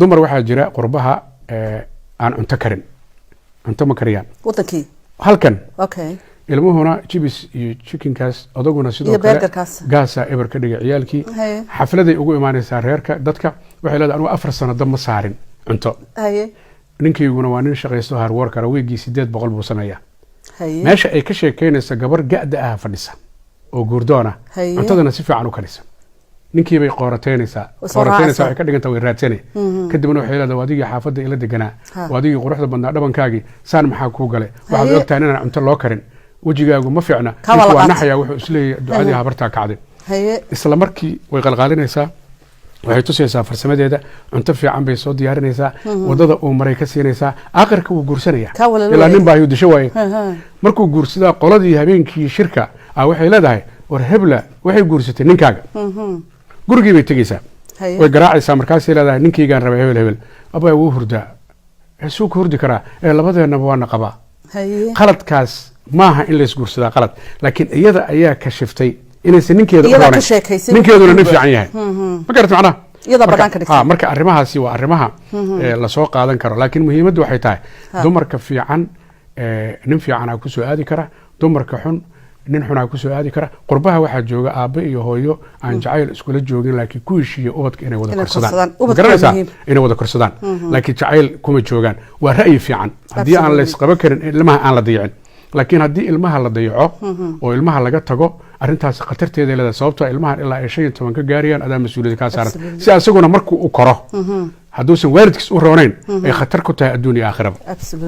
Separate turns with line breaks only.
dumar waxaa jira qurbaha aan cunto karin cunto ma kariyaan
wadankii
halkan
okay
ilmuhuna jibis iyo chickenkaas adaguna sidoo kale gaasa eber ka dhigay ciyaalkii xafladay ugu imaanaysaa reerka dadka waxay leedahay anigu 4 sano dab ma saarin cunto ninkayguna waa nin shaqaysto hard worker weegii 800 buu sameeyaa meesha ay ka sheekeynaysa gabar ga'da ah fadhisa oo guurdoona cuntadana si fiican u karisa ninkii bay qoorateynaysaa waxay ka dhiganta way raadsanay kadibna waxay leedahay wadigii xaafadda ila deganaa wadigii quruxda badnaa dhabankaagii saan maxaa kuu galay waxaad ogtahay inaan cunto loo karin wajigaagu ma fiicna waa naxaya wuxuu isleeyahay ducadii habartaa kacday isla markii way qalqaalinaysaa waxay tusaysaa farsamadeeda cunto fiican bay soo diyaarinaysaa wadada uu maray ka siinaysaa aakhirka wuu guursanaya ilaa nin baa disho waaye markuu guursadaa qoladii habeenkii shirka waxay leedahay war hebla waxay guursatay ninkaaga gurigii bay tegaysaa way garaacaysaa markaasay leedahay ninkaygaan raba hebel abaa wuu hurdaa suu ku hurdi karaa labadeenaba waana qabaa qaladkaas maaha in lays guursadaa qalad laakiin iyada ayaa kashiftay inaysan ninkeeduna nin fiican yahay ma garata macnaha marka arrimahaasi waa arrimaha lasoo qaadan karo laakiin muhiimaddu waxay tahay dumarka fiican nin fiicanaa kusoo aadi kara dumarka xun nin xunaa kusoo aadi kara qurbaha waxaa jooga aabbe iyo hooyo aan jacayl iskula joogin laakiin ku heshiiya ubadka inay wada korsadaan garanaysaa inay wada korsadaan laakiin jacayl kuma joogaan waa ra'yi fiican haddii aan laysqaba karin ilmaha aan la dayicin laakiin haddii ilmaha la dayaco oo ilmaha laga tago arrintaas khatarteeda leedahay sababtoo ilmahan ilaa ay 15 ka gaarayaan adaa mas'uuliyad ka saaran si asaguna markuu u koro hadduusan waalidkiis u roonayn ay khatar ku tahay adduun iyo aakhiraba